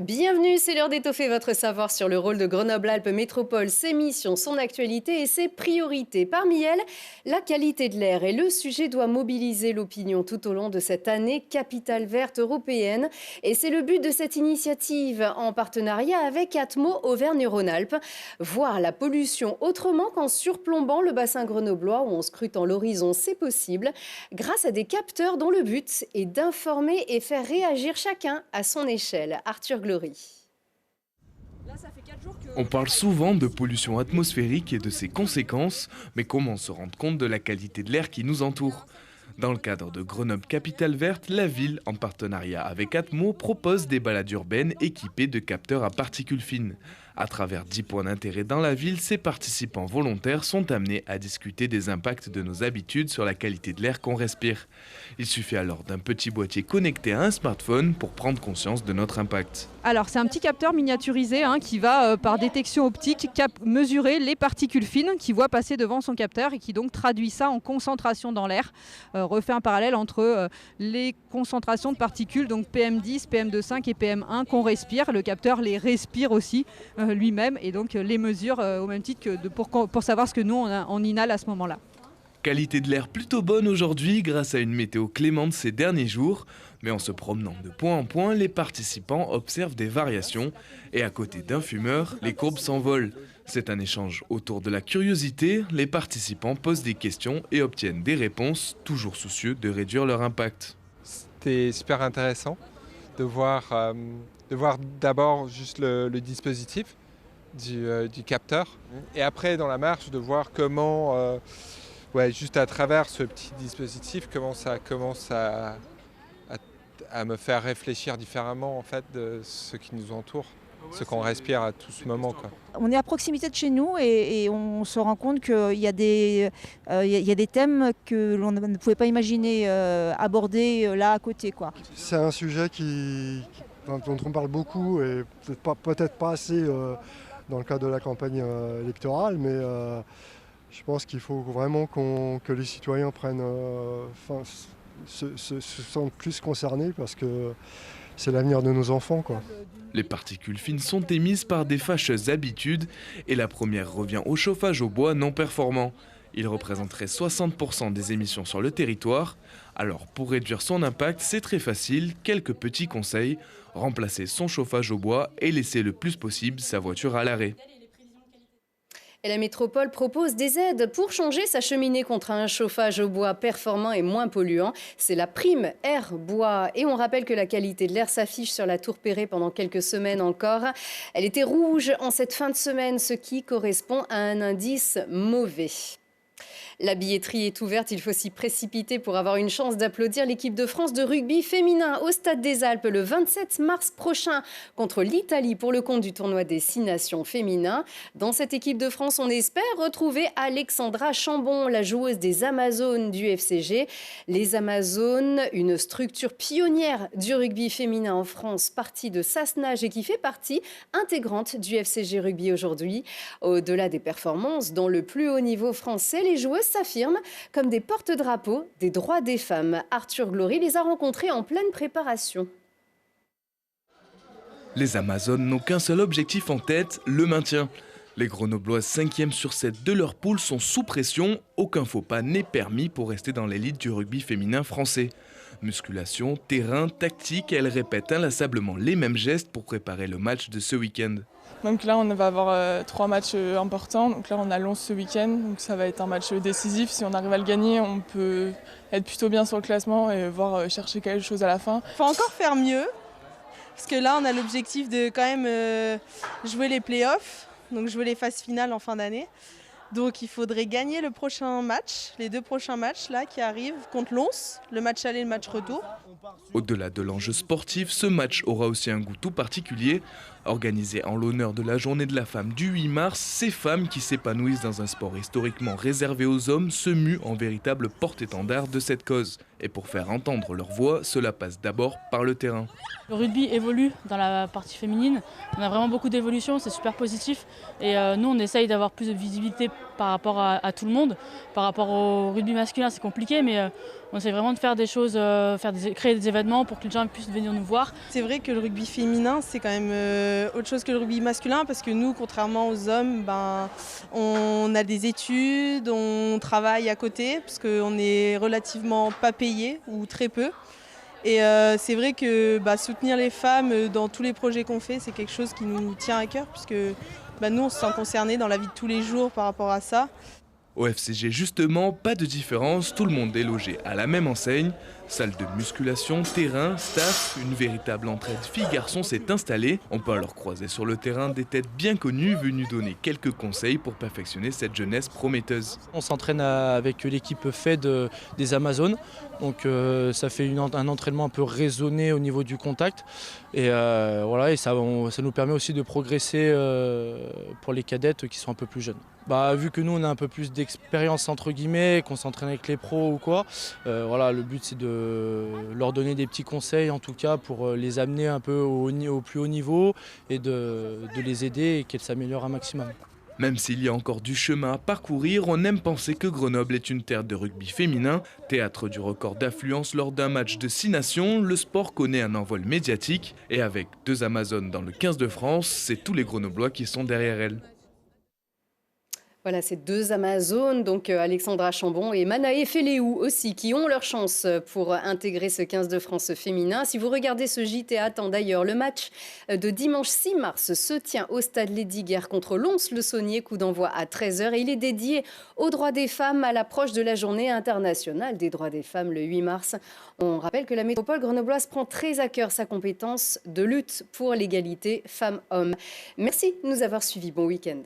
Bienvenue, c'est l'heure d'étoffer votre savoir sur le rôle de Grenoble-Alpes Métropole, ses missions, son actualité et ses priorités. Parmi elles, la qualité de l'air. Et le sujet doit mobiliser l'opinion tout au long de cette année capitale verte européenne. Et c'est le but de cette initiative en partenariat avec Atmo Auvergne-Rhône-Alpes. Voir la pollution autrement qu'en surplombant le bassin grenoblois ou en scrutant l'horizon, c'est possible grâce à des capteurs dont le but est d'informer et faire réagir chacun à son échelle. Arthur Glory. On parle souvent de pollution atmosphérique et de ses conséquences, mais comment se rendre compte de la qualité de l'air qui nous entoure ? Dans le cadre de Grenoble Capitale Verte, la ville, en partenariat avec Atmo, propose des balades urbaines équipées de capteurs à particules fines. À travers 10 points d'intérêt dans la ville, ces participants volontaires sont amenés à discuter des impacts de nos habitudes sur la qualité de l'air qu'on respire. Il suffit alors d'un petit boîtier connecté à un smartphone pour prendre conscience de notre impact. Alors c'est un petit capteur miniaturisé qui va par détection optique mesurer les particules fines qu'il voit passer devant son capteur et qui donc traduit ça en concentration dans l'air. Refait un parallèle entre les concentrations de particules, donc PM10, PM2,5 et PM1 qu'on respire. Le capteur les respire aussi lui-même et donc les mesure au même titre que pour savoir ce que nous on inhale à ce moment-là. Qualité de l'air plutôt bonne aujourd'hui grâce à une météo clémente ces derniers jours. Mais en se promenant de point en point, les participants observent des variations. Et à côté d'un fumeur, les courbes s'envolent. C'est un échange autour de la curiosité. Les participants posent des questions et obtiennent des réponses, toujours soucieux de réduire leur impact. C'était super intéressant de voir d'abord juste le dispositif du capteur. Et après, dans la marche, de voir comment... juste à travers ce petit dispositif, comment ça commence à me faire réfléchir différemment en fait, de ce qui nous entoure, ce qu'on respire à tout ce moment, quoi. On est à proximité de chez nous et on se rend compte qu'il y a des thèmes que l'on ne pouvait pas imaginer aborder là à côté, quoi. C'est un sujet dont on parle beaucoup et peut-être pas assez dans le cadre de la campagne électorale, mais je pense qu'il faut vraiment que les citoyens se sentent plus concernés parce que c'est l'avenir de nos enfants, quoi. Les particules fines sont émises par des fâcheuses habitudes et la première revient au chauffage au bois non performant. Il représenterait 60% des émissions sur le territoire. Alors pour réduire son impact, c'est très facile, quelques petits conseils. Remplacer son chauffage au bois et laisser le plus possible sa voiture à l'arrêt. Et la métropole propose des aides pour changer sa cheminée contre un chauffage au bois performant et moins polluant. C'est la prime Air Bois. Et on rappelle que la qualité de l'air s'affiche sur la Tour Perret pendant quelques semaines encore. Elle était rouge en cette fin de semaine, ce qui correspond à un indice mauvais. La billetterie est ouverte, il faut s'y précipiter pour avoir une chance d'applaudir l'équipe de France de rugby féminin au Stade des Alpes le 27 mars prochain contre l'Italie pour le compte du tournoi des 6 nations féminins. Dans cette équipe de France, on espère retrouver Alexandra Chambon, la joueuse des Amazones du FCG. Les Amazones, une structure pionnière du rugby féminin en France, partie de Sassenage et qui fait partie intégrante du FCG Rugby aujourd'hui. Au-delà des performances, dans le plus haut niveau français, les joueuses s'affirment comme des porte-drapeaux des droits des femmes. Arthur Glory les a rencontrées en pleine préparation. Les Amazones n'ont qu'un seul objectif en tête, le maintien. Les Grenobloises 5e sur 7 de leur poule sont sous pression. Aucun faux pas n'est permis pour rester dans l'élite du rugby féminin français. Musculation, terrain, tactique, elles répètent inlassablement les mêmes gestes pour préparer le match de ce week-end. Donc là, on va avoir 3 matchs importants. Donc là, on a Lens ce week-end. Donc ça va être un match décisif. Si on arrive à le gagner, on peut être plutôt bien sur le classement et voir chercher quelque chose à la fin. Il faut encore faire mieux. Parce que là, on a l'objectif de quand même jouer les playoffs. Donc jouer les phases finales en fin d'année. Donc il faudrait gagner le prochain match, les 2 prochains matchs là qui arrivent contre Lens, le match aller et le match retour. Au-delà de l'enjeu sportif, ce match aura aussi un goût tout particulier. Organisé en l'honneur de la Journée de la femme du 8 mars, ces femmes qui s'épanouissent dans un sport historiquement réservé aux hommes se muent en véritable porte-étendard de cette cause. Et pour faire entendre leur voix, cela passe d'abord par le terrain. Le rugby évolue dans la partie féminine. On a vraiment beaucoup d'évolution, c'est super positif. Et nous, on essaye d'avoir plus de visibilité par rapport à tout le monde. Par rapport au rugby masculin, c'est compliqué, mais on essaie vraiment de faire des choses, créer des événements pour que les gens puissent venir nous voir. C'est vrai que le rugby féminin, c'est quand même autre chose que le rugby masculin parce que nous, contrairement aux hommes, on a des études, on travaille à côté parce qu'on est relativement pas payé ou très peu. Et c'est vrai que soutenir les femmes dans tous les projets qu'on fait, c'est quelque chose qui nous tient à cœur puisque nous, on se sent concernés dans la vie de tous les jours par rapport à ça. Au FCG justement, pas de différence, tout le monde est logé à la même enseigne. Salle de musculation, terrain, staff, une véritable entraide filles-garçons s'est installée. On peut alors croiser sur le terrain des têtes bien connues venues donner quelques conseils pour perfectionner cette jeunesse prometteuse. On s'entraîne avec l'équipe FED des Amazones, donc ça fait un entraînement un peu raisonné au niveau du contact. Et voilà, et ça nous permet aussi de progresser pour les cadettes qui sont un peu plus jeunes. Vu que nous on a un peu plus d'expérience entre guillemets, qu'on s'entraîne avec les pros ou quoi, voilà, le but c'est de leur donner des petits conseils en tout cas pour les amener un peu au plus haut niveau et de les aider et qu'elles s'améliorent un maximum. Même s'il y a encore du chemin à parcourir, on aime penser que Grenoble est une terre de rugby féminin. Théâtre du record d'affluence lors d'un match de 6 nations, le sport connaît un envol médiatique. Et avec 2 Amazones dans le 15 de France, c'est tous les Grenoblois qui sont derrière elles. Voilà, ces 2 Amazones, donc Alexandra Chambon et Manaé Féléou aussi, qui ont leur chance pour intégrer ce 15 de France féminin. Si vous regardez ce JT, attend d'ailleurs, le match de dimanche 6 mars se tient au stade Lesdiguières contre Lons-le-Saunier, coup d'envoi à 13h. Et il est dédié aux droits des femmes à l'approche de la journée internationale des droits des femmes le 8 mars. On rappelle que la métropole grenobloise prend très à cœur sa compétence de lutte pour l'égalité femmes-hommes. Merci de nous avoir suivis. Bon week-end.